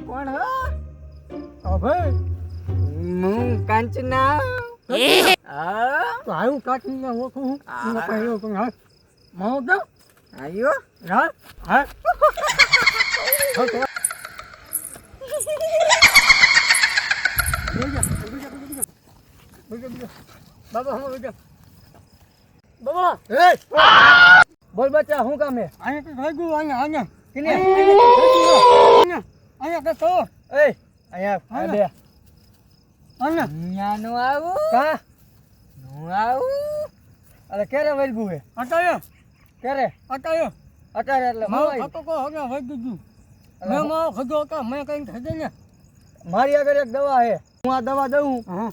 કોણ ભાઈ હું કાંચના તો આવું કાંચના ઓળખું હું કહ્યું પણ હા માવો તો આયો હા હા બાબા હું બાબા એ બોલ બચ્ચા હું કામ હે અહીંયા તો થઈ ગયું અહીંયા કિને અહીંયા કે તો એ અહીંયા આ બે અહીંયા નો આવું કા નો આવું અરે કેરે વળગું હે અટાયો કેરે અટાયો અટારે એટલે માવા તો કો હવે વઈ ગયું મે માં ખજો કા મે કઈ થઈ ને મારી આગળ એક દવા હે હું આ દવા દઉં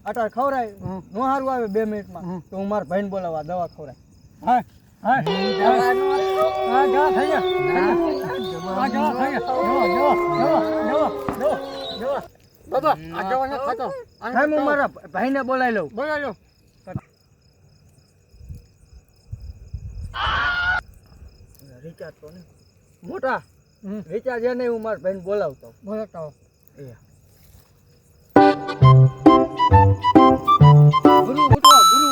અટાર ખવરાય નો હારું આવે 2 મિનિટમાં તો હું માર ભાઈને બોલાવા દવા ખવરાય હા હા દવાનો આ જા થઈ ગયા આ જા થઈ ગયા બાબા આ દવા ન ખાતો હા હું મારા ભાઈને બોલાવી લઉં બોલાવી લો રિચાર્જ તો ને મોટા રિચાર્જ એને હું મારા ભાઈને બોલાવતો બોલાવતો એ ગુરુ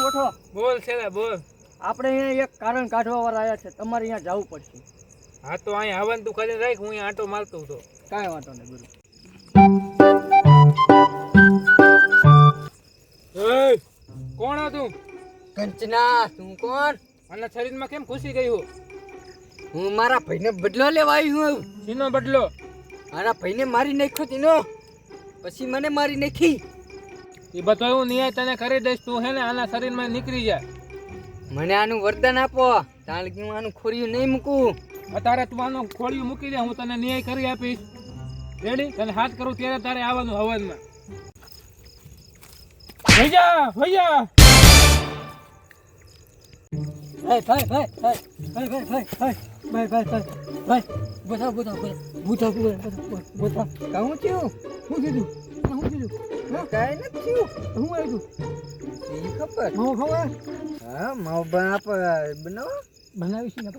ઉઠો બોલ છેલા બોલ આપણે અહીંયા એક કારણ કાઢવા વાળા આવ્યા છે તમારે અહીંયા જવું પડશે હા તો અહીંયા હવન તું ખાલી રાખ હું અહીંયા આંટો મારતો હતો કાંઈ વાંધો નહીં ગુરુ એ કોણ તું કંચના તું કોણ અને શરીરમાં કેમ ખુશી ગઈ હું મારા ભાઈને બદલો લેવા આવી હું શીનો બદલો મારા ભાઈને મારી નાખ્યો તેનો પછી મને મારી નાખી એ બધો હું ન્યાય તને કરી દઈશ તું હે ને આના શરીરમાં નીકળી જા મને આનું વરદાન આપો તાણ કે હું આનું ખોરિયું નહીં મૂકું અત્યારે તું આનું ખોળિયું મૂકી દે હું તને ન્યાય કરી આપીશ રેડી તને હાથ કરું ત્યારે તારે આવવાનું હવનમાં ભૈયા ભૈયા ભાઈ કહું છું શું કીધું કાંઈ નથી થયું હું આવ્યું એ ખબર માવો ખબર હા માવો બનાવીશ ને